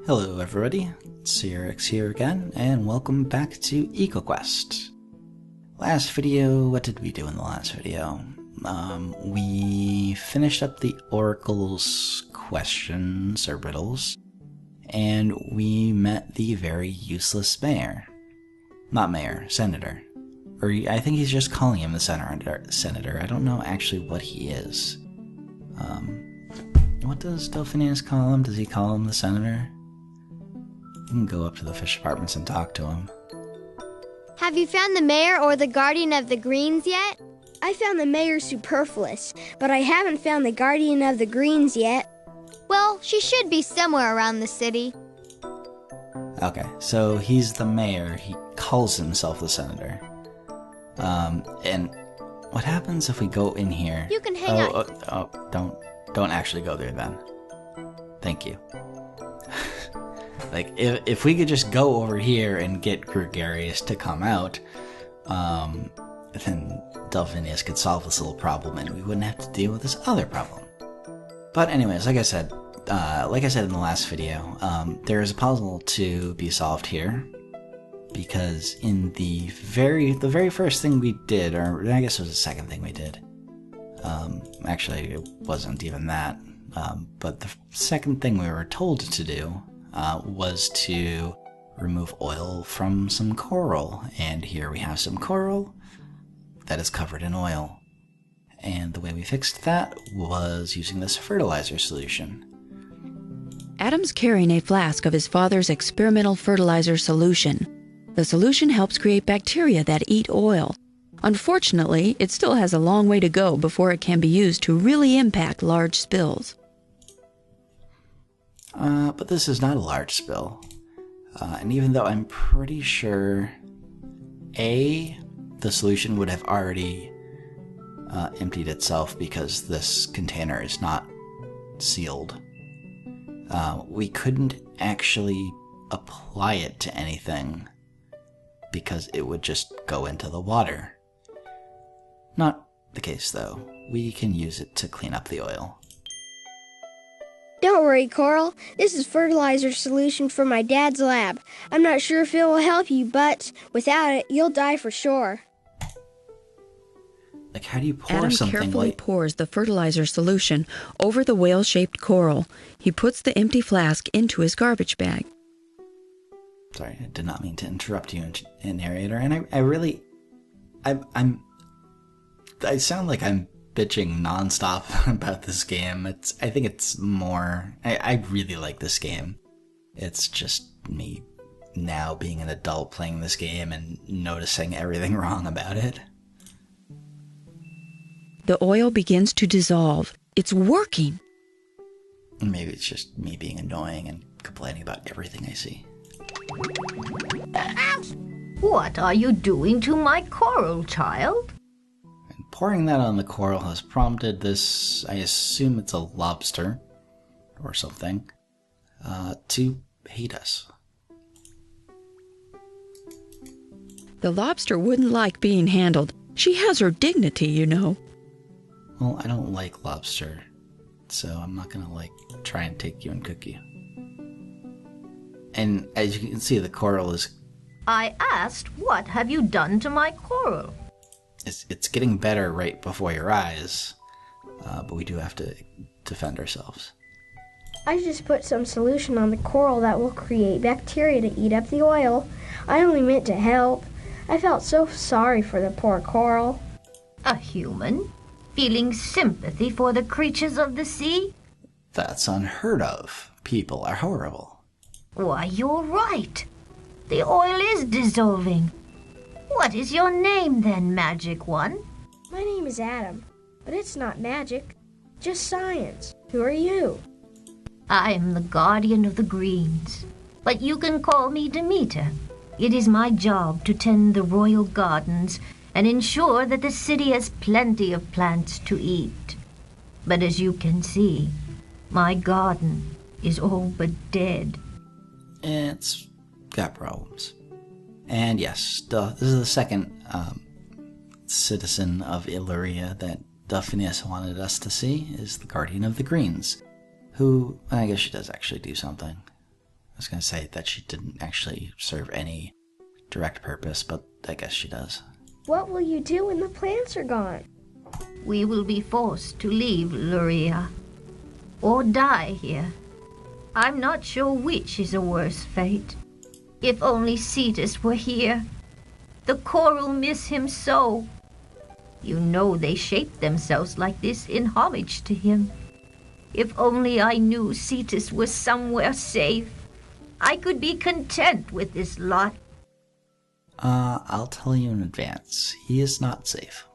Hello everybody, Cetus here again, and welcome back to EcoQuest. Last video, what did we do in the last video? We finished up the Oracle's questions, or riddles, and we met the very useless mayor. Not mayor, senator. Or I think he's just calling him the senator. I don't know actually what he is. What does Delphinius call him? Does he call him the senator? You can go up to the fish apartments and talk to him. Have you found the mayor or the guardian of the greens yet? I found the mayor superfluous, but I haven't found the guardian of the greens yet. Well, she should be somewhere around the city. Okay, so he's the mayor. He calls himself the senator. And what happens if we go in here? You can hang out. Don't actually go there then. Thank you. Like, if we could just go over here and get Gregarious to come out, then Delphinius could solve this little problem and we wouldn't have to deal with this other problem. But anyways, like I said in the last video, there is a puzzle to be solved here, because in the very first thing we did, or I guess it was the second thing we did, actually it wasn't even that, but the second thing we were told to do was to remove oil from some coral, and here we have some coral that is covered in oil. And the way we fixed that was using this fertilizer solution. Adam's carrying a flask of his father's experimental fertilizer solution. The solution helps create bacteria that eat oil. Unfortunately, it still has a long way to go before it can be used to really impact large spills. But this is not a large spill. And even though I'm pretty sure the solution would have already emptied itself because this container is not sealed, we couldn't actually apply it to anything because it would just go into the water. Not the case though. We can use it to clean up the oil. Don't worry, Coral. This is fertilizer solution from my dad's lab. I'm not sure if it will help you, but without it, you'll die for sure. Like, how do you pour Adam something carefully like... pours the fertilizer solution over the whale-shaped coral. He puts the empty flask into his garbage bag. Sorry, I did not mean to interrupt you, narrator. And I sound like I'm bitching nonstop about this game. I think it's more... I really like this game. It's just me now being an adult playing this game and noticing everything wrong about it. The oil begins to dissolve. It's working. Maybe it's just me being annoying and complaining about everything I see. What are you doing to my coral, child? Pouring that on the coral has prompted this, I assume it's a lobster or something, to hate us. The lobster wouldn't like being handled. She has her dignity, you know. Well, I don't like lobster, so I'm not gonna, try and take you and cook you. And as you can see, the coral is... I asked, what have you done to my coral? It's getting better right before your eyes, but we do have to defend ourselves. I just put some solution on the coral that will create bacteria to eat up the oil. I only meant to help. I felt so sorry for the poor coral. A human? Feeling sympathy for the creatures of the sea? That's unheard of. People are horrible. Why, you're right. The oil is dissolving. What is your name then, Magic One? My name is Adam, but it's not magic, just science. Who are you? I am the guardian of the greens, but you can call me Demeter. It is my job to tend the royal gardens and ensure that the city has plenty of plants to eat. But as you can see, my garden is all but dead. It's got problems. And yes, this is the second citizen of Eluria that Delphinius wanted us to see, is the Guardian of the Greens, who, I guess she does actually do something. was going to say that she didn't actually serve any direct purpose, but I guess she does. What will you do when the plants are gone? We will be forced to leave Eluria, or die here. I'm not sure which is a worse fate. If only Cetus were here. The coral miss him so. You know they shape themselves like this in homage to him. If only I knew Cetus was somewhere safe, I could be content with this lot. I'll tell you in advance. He is not safe.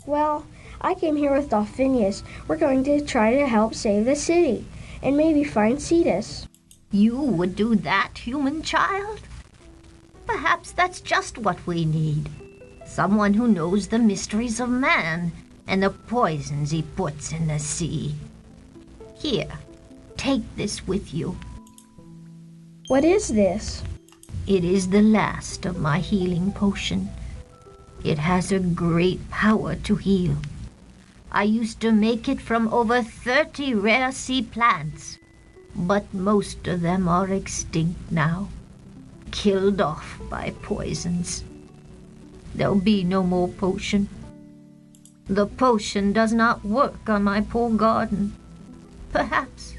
Well, I came here with Dolphinius. We're going to try to help save the city, and maybe find Cetus. You would do that, human child? Perhaps that's just what we need. Someone who knows the mysteries of man and the poisons he puts in the sea. Here, take this with you. What is this? It is the last of my healing potion. It has a great power to heal. I used to make it from over 30 rare sea plants, but most of them are extinct now, killed off by poisons. There'll be no more potion. The potion does not work on my poor garden. Perhaps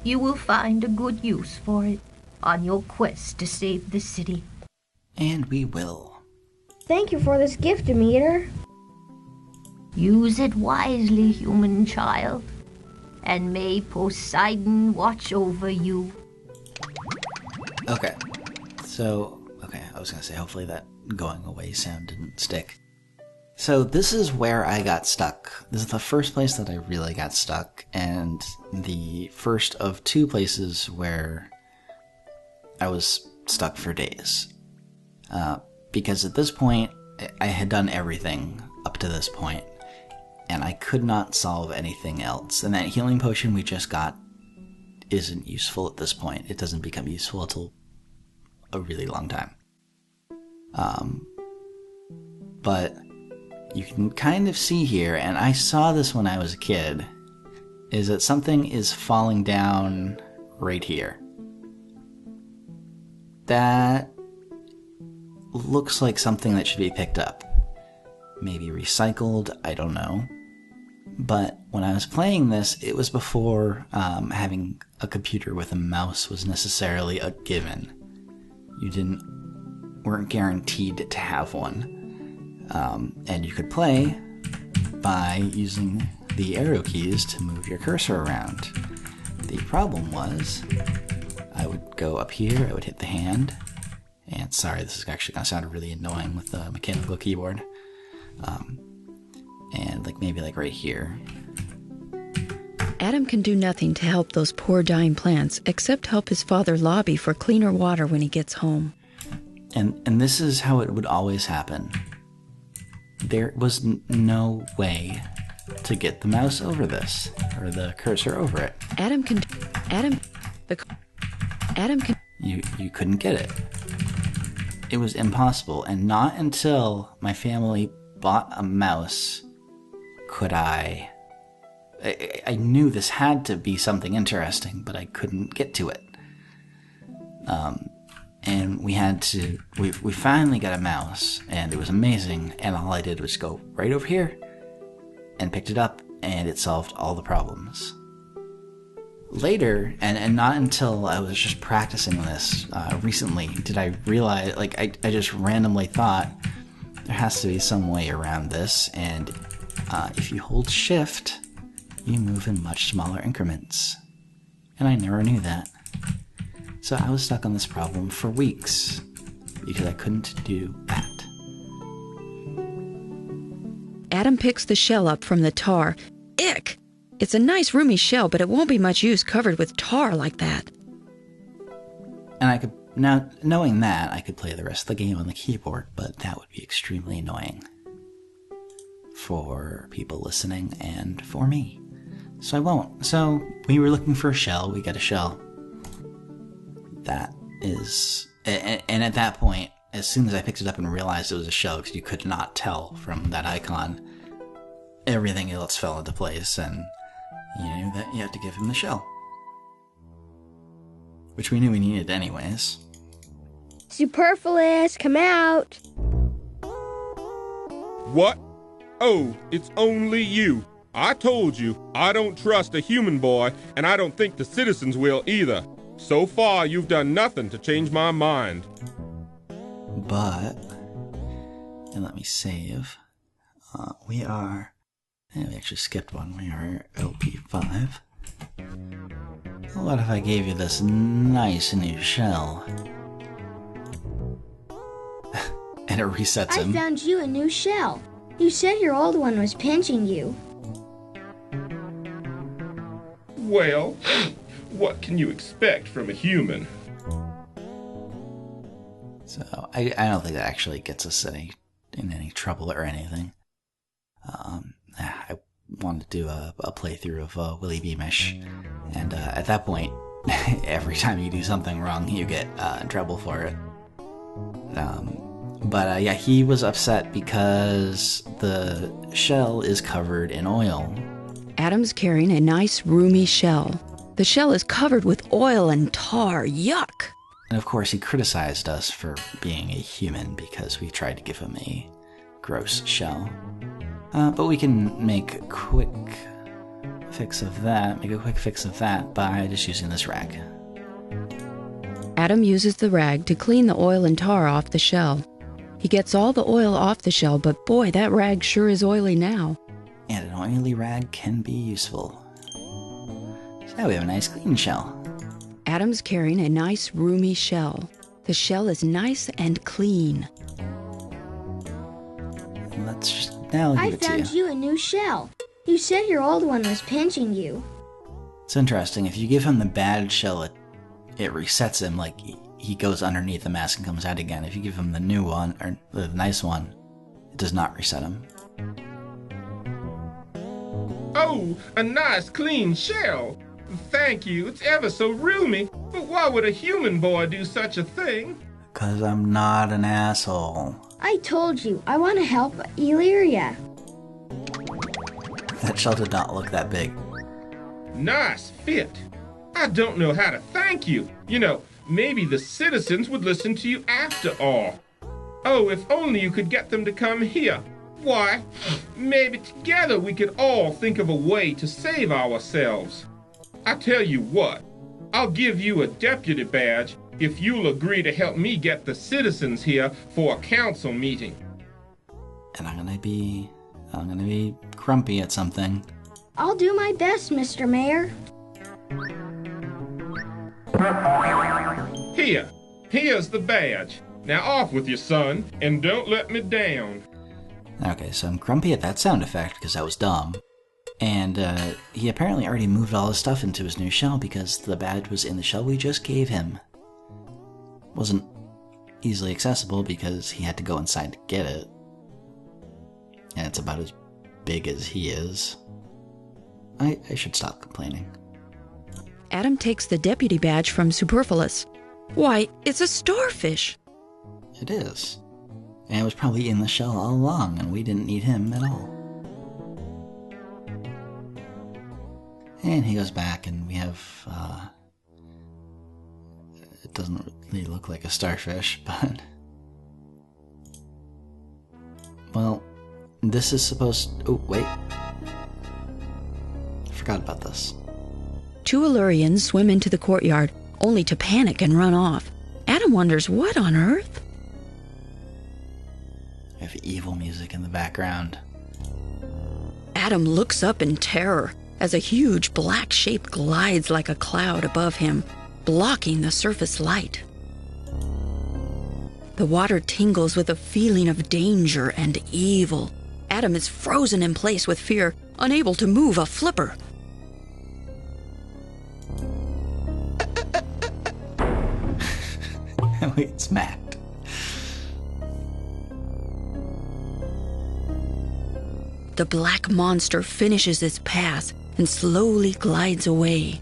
you will find a good use for it on your quest to save the city. And we will. Thank you for this gift, Demeter. Use it wisely, human child, and may Poseidon watch over you. Okay. I was gonna say, hopefully that going away sound didn't stick. So this is where I got stuck. This is the first place that I really got stuck, and the first of two places where I was stuck for days. Because at this point, I had done everything up to this point, and I could not solve anything else. And that healing potion we just got isn't useful at this point. It doesn't become useful until a really long time. But you can kind of see here, and I saw this when I was a kid, is that something is falling down right here. That looks like something that should be picked up. Maybe recycled, I don't know. But when I was playing this, it was before having a computer with a mouse was necessarily a given. You weren't guaranteed to have one. And you could play by using the arrow keys to move your cursor around. The problem was, I would go up here, I would hit the hand, and sorry, this is actually going to sound really annoying with the mechanical keyboard. And maybe right here. Adam can do nothing to help those poor dying plants except help his father lobby for cleaner water when he gets home. And this is how it would always happen. There was no way to get the mouse over this, or the cursor over it. You couldn't get it. It was impossible, and not until my family bought a mouse could I knew this had to be something interesting, but I couldn't get to it. And we finally got a mouse, and it was amazing, and all I did was go right over here and picked it up, and it solved all the problems. Later, and not until I was just practicing this recently, did I realize, I just randomly thought, there has to be some way around this, and if you hold shift, you move in much smaller increments. And I never knew that. So I was stuck on this problem for weeks, because I couldn't do that. Adam picks the shell up from the tar. Ick! It's a nice roomy shell, but it won't be much use covered with tar like that. And now knowing that, I could play the rest of the game on the keyboard, but that would be extremely annoying for people listening and for me. So I won't. So we were looking for a shell, we got a shell. That is, and at that point, as soon as I picked it up and realized it was a shell, because you could not tell from that icon, everything else fell into place, and you knew that you had to give him the shell. which we knew we needed anyways. Superfluous, come out. What? Oh, it's only you. I told you, I don't trust a human boy, and I don't think the citizens will either. So far, you've done nothing to change my mind. But, and let me save. We actually skipped one. We are LP5. What if I gave you this nice new shell? And it resets him. I found you a new shell. You said your old one was pinching you. Well, what can you expect from a human? So, I don't think that actually gets us in any trouble or anything. I wanted to do a playthrough of Willy Beamish, and at that point, every time you do something wrong, you get in trouble for it. But yeah, he was upset because the shell is covered in oil. Adam's carrying a nice, roomy shell. The shell is covered with oil and tar. Yuck! And of course, he criticized us for being a human because we tried to give him a gross shell. But we can make a quick fix of that by just using this rag. Adam uses the rag to clean the oil and tar off the shell. He gets all the oil off the shell, but boy, that rag sure is oily now. And an oily rag can be useful. So now we have a nice clean shell. Adam's carrying a nice, roomy shell. The shell is nice and clean. And let's just now give it to you. I found you a new shell. You said your old one was pinching you. It's interesting. If you give him the bad shell, it resets him, like he goes underneath the mask and comes out again. If you give him the new one, or the nice one, it does not reset him. Oh, a nice clean shell. Thank you, it's ever so roomy. But why would a human boy do such a thing? 'Cause I'm not an asshole. I told you, I want to help Eluria. That shell did not look that big. Nice fit. I don't know how to thank you. You know, maybe the citizens would listen to you after all. Oh, if only you could get them to come here. Why, maybe together we could all think of a way to save ourselves. I tell you what, I'll give you a deputy badge if you'll agree to help me get the citizens here for a council meeting. And I'm gonna be grumpy at something. I'll do my best, Mr. Mayor. Here's the badge. Now off with you, son, and don't let me down. Okay, so I'm grumpy at that sound effect because that was dumb. And he apparently already moved all his stuff into his new shell because the badge was in the shell we just gave him. Wasn't easily accessible because he had to go inside to get it. And it's about as big as he is. I should stop complaining. Adam takes the deputy badge from Superfluous. Why, it's a starfish! It is. And it was probably in the shell all along, and we didn't need him at all. And he goes back, and we have, it doesn't really look like a starfish, but... Well, this is supposed... Oh, wait. I forgot about this. Two Elurians swim into the courtyard, only to panic and run off. Adam wonders what on earth? We have evil music in the background. Adam looks up in terror as a huge black shape glides like a cloud above him, blocking the surface light. The water tingles with a feeling of danger and evil. Adam is frozen in place with fear, unable to move a flipper. We smacked. The black monster finishes its pass and slowly glides away.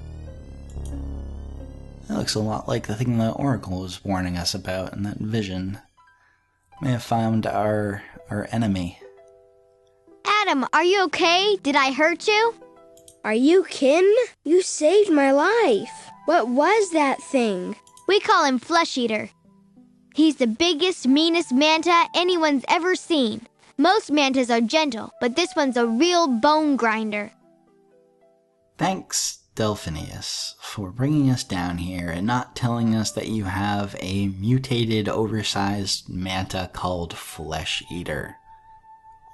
That looks a lot like the thing the Oracle was warning us about in that vision. May have found our enemy. Adam, are you okay? Did I hurt you? Are you kin? You saved my life. What was that thing? We call him Flesh Eater. He's the biggest, meanest manta anyone's ever seen. Most mantas are gentle, but this one's a real bone grinder. Thanks, Delphinius, for bringing us down here and not telling us that you have a mutated, oversized manta called Flesh Eater.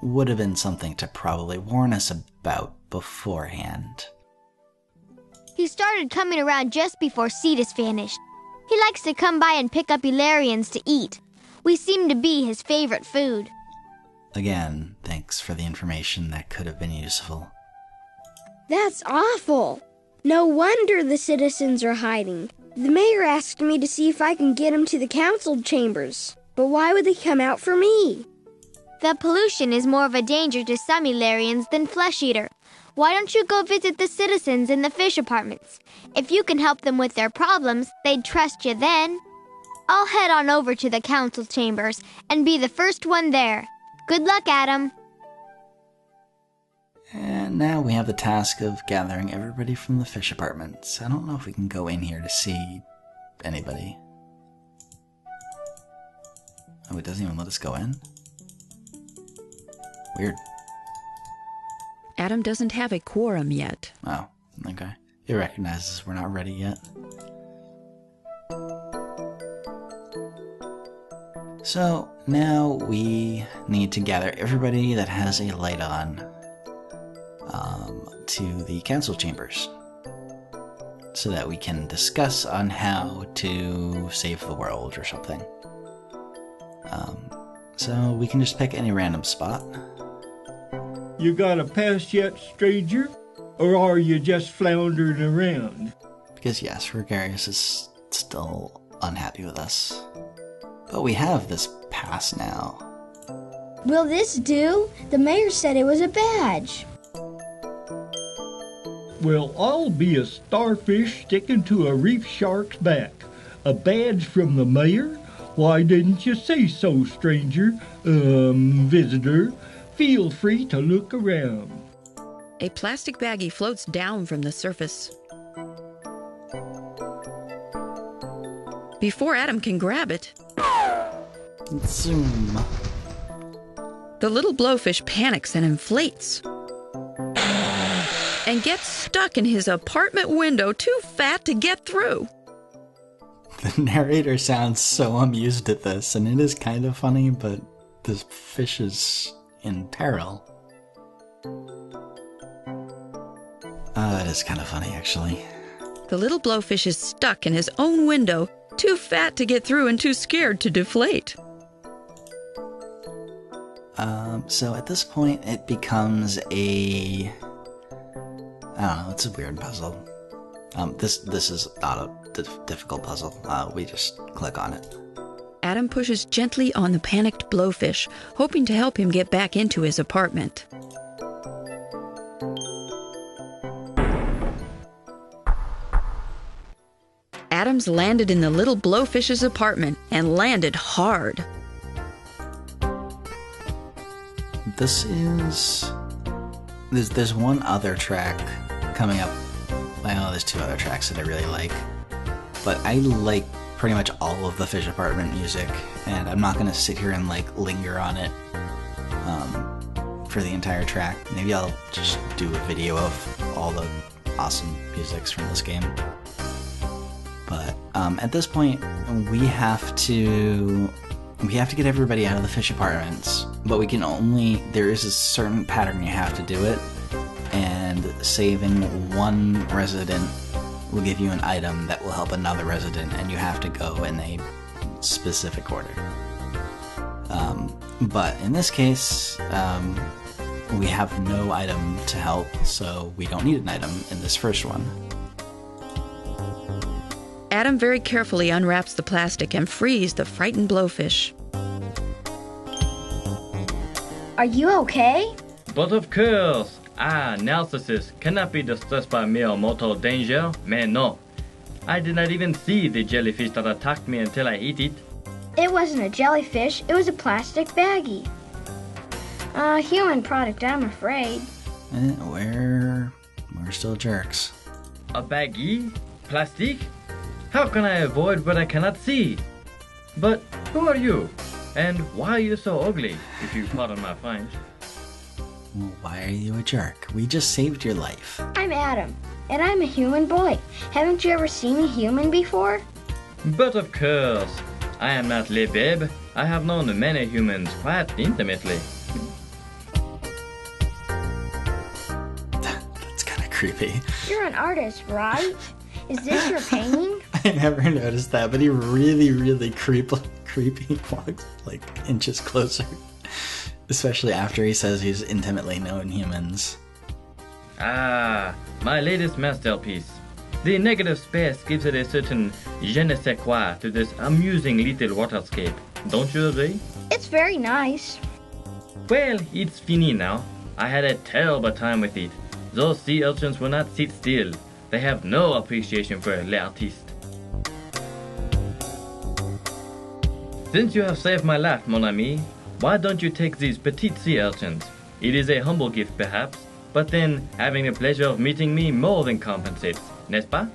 Would have been something to probably warn us about beforehand. He started coming around just before Cetus vanished. He likes to come by and pick up Elurians to eat. We seem to be his favorite food. Again, thanks for the information that could have been useful. That's awful. No wonder the citizens are hiding. The mayor asked me to see if I can get them to the council chambers. But why would they come out for me? The pollution is more of a danger to some Elurians than Flesh Eater. Why don't you go visit the citizens in the fish apartments? If you can help them with their problems, they'd trust you then. I'll head on over to the council chambers and be the first one there. Good luck, Adam. And now we have the task of gathering everybody from the fish apartments. I don't know if we can go in here to see anybody. Oh, it doesn't even let us go in? Weird. Adam doesn't have a quorum yet. Oh, okay. It recognizes we're not ready yet. So, now we need to gather everybody that has a light on to the council chambers so that we can discuss on how to save the world or something. So we can just pick any random spot. You got a pass yet, stranger? Or are you just floundering around? Because yes, Gregarious is still unhappy with us. But we have this pass now. Will this do? The mayor said it was a badge. Well, I'll be a starfish sticking to a reef shark's back. A badge from the mayor? Why didn't you say so, stranger? Visitor. Feel free to look around. A plastic baggie floats down from the surface. Before Adam can grab it, Zoom. the little blowfish panics and inflates. And gets stuck in his apartment window, too fat to get through. The narrator sounds so amused at this, and it is kind of funny, but this fish is in peril. It is kind of funny, actually. The little blowfish is stuck in his own window, too fat to get through and too scared to deflate. So at this point, it becomes a... I don't know, it's a weird puzzle. This is not a difficult puzzle. We just click on it. Adam pushes gently on the panicked blowfish, hoping to help him get back into his apartment. Adam's landed in the little blowfish's apartment and landed hard. There's one other track coming up. Well, there's two other tracks that I really like. But I like pretty much all of the fish apartment music, and I'm not going to sit here and like linger on it for the entire track. Maybe I'll just do a video of all the awesome musics from this game. But at this point, we have to get everybody out of the fish apartments, but there is a certain pattern you have to do it, and saving one resident will give you an item that will help another resident, and you have to go in a specific order. But in this case, we have no item to help, so we don't need an item in this first one. Adam very carefully unwraps the plastic and frees the frightened blowfish. Are you okay? But of course, narcissus cannot be distressed by mere mortal danger. Man, no. I did not even see the jellyfish that attacked me until I ate it. It wasn't a jellyfish, it was a plastic baggie. Human product, I'm afraid. We're still jerks. A baggie? Plastic? How can I avoid what I cannot see? But who are you? And why are you so ugly, if you pardon my French? Well, why are you a jerk? We just saved your life. I'm Adam, and I'm a human boy. Haven't you ever seen a human before? But of course, I am not Le Babe. I have known many humans quite intimately. That's kind of creepy. You're an artist, right? Is this your painting? I never noticed that, but he really creepy walks like inches closer. Especially after he says he's intimately known humans. Ah, my latest masterpiece. The negative space gives it a certain je ne sais quoi to this amusing little waterscape. Don't you agree? It's very nice. Well, it's fini now. I had a terrible time with it. Those sea urchins will not sit still. They have no appreciation for l'artiste. Since you have saved my life, mon ami, why don't you take these petite sea urchins? It is a humble gift, perhaps, but then having the pleasure of meeting me more than compensates, n'est-ce pas?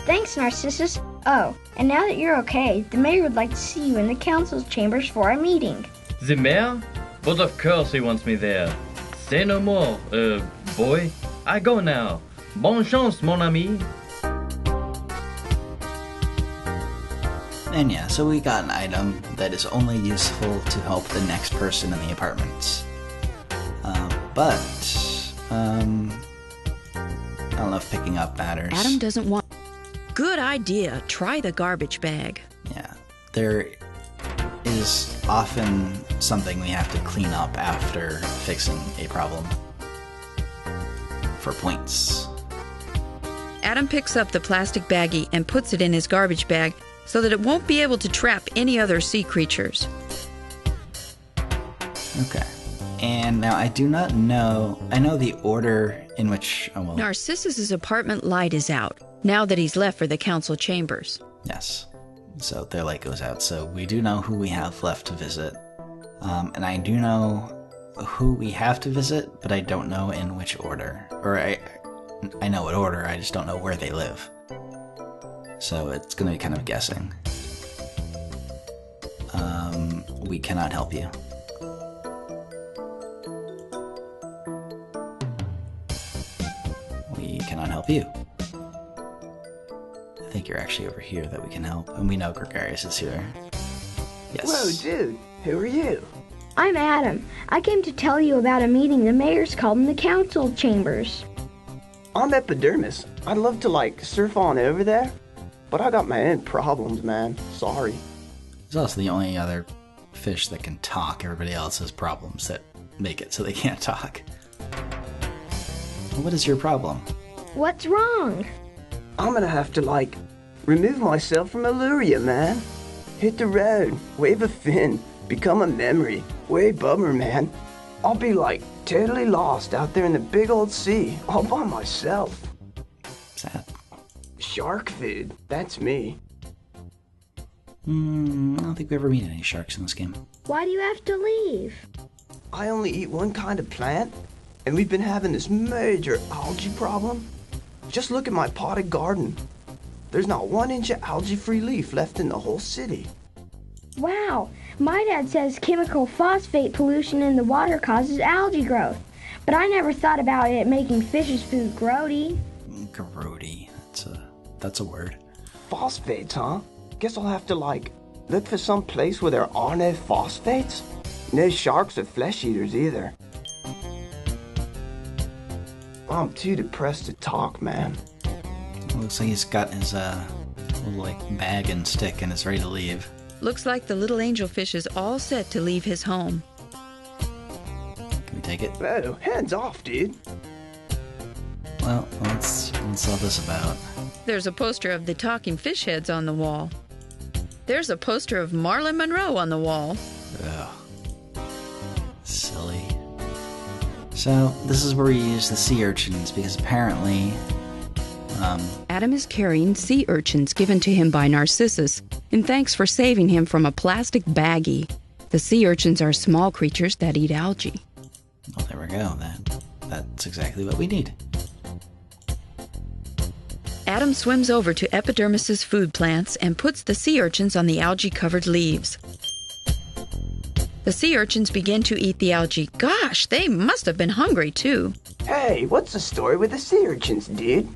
Thanks, Narcissus. Oh, and now that you're okay, the mayor would like to see you in the council's chambers for a meeting. The mayor? But of course he wants me there. Say no more, boy. I go now. Bonne chance, mon ami. And yeah, so we got an item that is only useful to help the next person in the apartments. I don't know if picking up matters. Adam doesn't want... Good idea. Try the garbage bag. Yeah, there is often something we have to clean up after fixing a problem. For points. Adam picks up the plastic baggie and puts it in his garbage bag so that it won't be able to trap any other sea creatures. Okay. And now I do not know... I know the order in which... Oh, well, Narcissus's apartment light is out, now that he's left for the council chambers. yes. So their light goes out. So we do know who we have left to visit. And I do know who we have to visit, but I don't know in which order. Or I know what order, I just don't know where they live. So it's going to be kind of guessing. We cannot help you. We cannot help you. I think you're actually over here that we can help. And we know Gregarious is here. Yes. Whoa, dude. Who are you? I'm Adam. I came to tell you about a meeting the mayor's called in the council chambers. I'm Epidermis. I'd love to, surf on over there. But I got my own problems, man. Sorry. He's also the only other fish that can talk. Everybody else has problems that make it so they can't talk. What is your problem? What's wrong? I'm gonna have to, remove myself from Eluria, man. Hit the road, wave a fin, become a memory. Way bummer, man. I'll be, totally lost out there in the big old sea, all by myself. Sad. Shark food, that's me. I don't think we ever meet any sharks in this game. Why do you have to leave? I only eat one kind of plant, and we've been having this major algae problem. Just look at my potted garden. There's not 1 inch of algae-free leaf left in the whole city. Wow, my dad says chemical phosphate pollution in the water causes algae growth. But I never thought about it making fish's food grody. Grody. That's a word. Phosphates, huh? Guess I'll have to, look for some place where there are no phosphates? No sharks or flesh eaters either. I'm too depressed to talk, man. Looks like he's got his little bag and stick and is ready to leave. Looks like the little angelfish is all set to leave his home. Can we take it? Oh, hands off, dude. Well, what's all this about? There's a poster of the talking fish heads on the wall. There's a poster of Marilyn Monroe on the wall. Ugh. Silly. So, this is where we use the sea urchins, because apparently... Adam is carrying sea urchins given to him by Narcissus, in thanks for saving him from a plastic baggie. The sea urchins are small creatures that eat algae. Well, there we go, then. that's exactly what we need. Adam swims over to Epidermis's food plants and puts the sea urchins on the algae-covered leaves. The sea urchins begin to eat the algae. Gosh, they must have been hungry too. Hey, what's the story with the sea urchins, dude?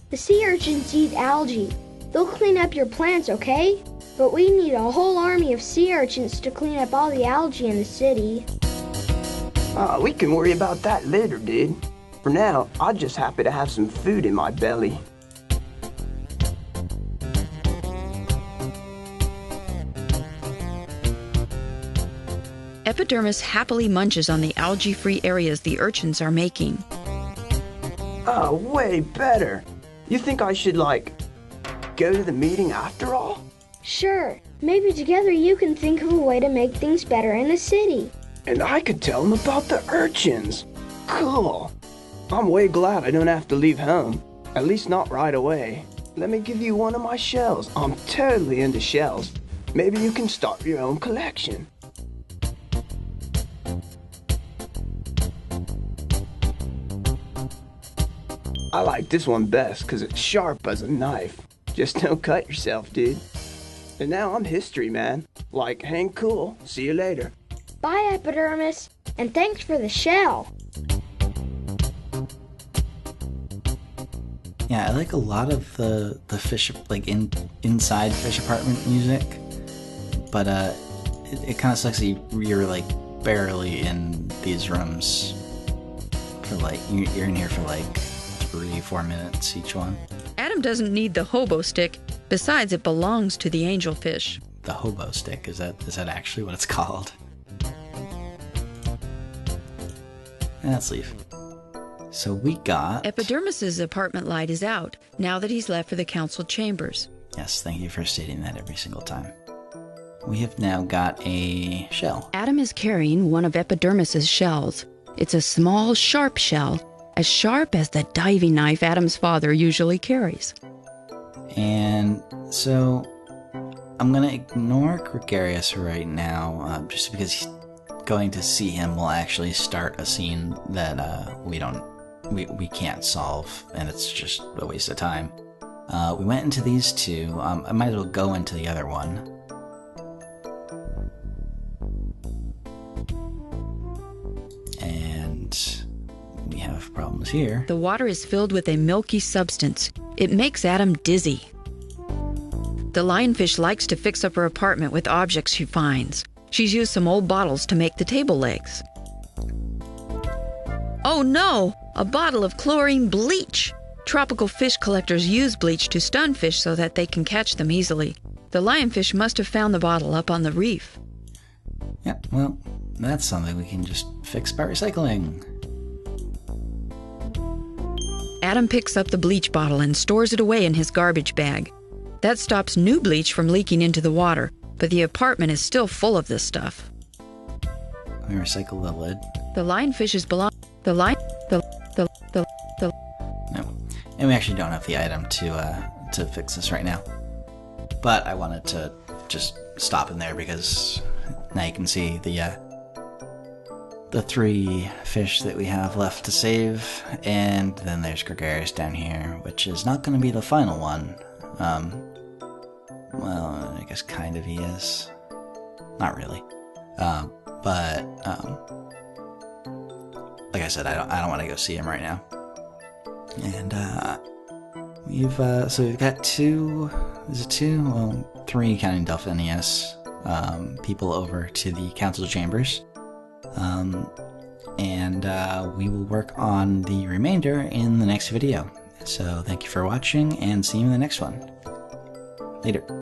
The sea urchins eat algae. They'll clean up your plants, okay? But we need a whole army of sea urchins to clean up all the algae in the city. We can worry about that later, dude. For now, I'm just happy to have some food in my belly. Epidermis happily munches on the algae-free areas the urchins are making. Oh, way better. You think I should, go to the meeting after all? Sure. Maybe together you can think of a way to make things better in the city. And I could tell them about the urchins. Cool. I'm way glad I don't have to leave home. At least not right away. Let me give you one of my shells. I'm totally into shells. Maybe you can start your own collection. I like this one best because it's sharp as a knife. Just don't cut yourself, dude. And now I'm history, man. Hang cool. See you later. Bye, Epidermis, and thanks for the shell. Yeah, I like a lot of the fish, inside fish apartment music, but it kind of sucks that you're barely in these rooms for you're in here for 3-4 minutes each one. Adam doesn't need the hobo stick. Besides, it belongs to the angelfish. The hobo stick, is that actually what it's called? Let's leave. So we got... Epidermis's apartment light is out, now that he's left for the council chambers. Yes, thank you for stating that every single time. We have now got a shell. Adam is carrying one of Epidermis's shells. It's a small, sharp shell, as sharp as the diving knife Adam's father usually carries. And so I'm going to ignore Gregarious right now, just because going to see him will actually start a scene that we can't solve, and it's just a waste of time. We went into these two. I might as well go into the other one. And we have problems here. The water is filled with a milky substance. It makes Adam dizzy. The lionfish likes to fix up her apartment with objects she finds. She's used some old bottles to make the table legs. Oh no! A bottle of chlorine bleach! Tropical fish collectors use bleach to stun fish so that they can catch them easily. The lionfish must have found the bottle up on the reef. Yeah, well, that's something we can just fix by recycling. Adam picks up the bleach bottle and stores it away in his garbage bag. That stops new bleach from leaking into the water, but the apartment is still full of this stuff. We recycle the lid. The lionfishes belong... No. And we actually don't have the item to fix this right now. But I wanted to just stop in there because now you can see the 3 fish that we have left to save, and then there's Gregarious down here, which is not going to be the final one. Well, I guess kind of he is. Not really. But like I said, I don't want to go see him right now. And we've got 2. Is it 2? Well, 3 counting Delphinius people over to the council chambers. And we will work on the remainder in the next video. So thank you for watching, and see you in the next one. Later.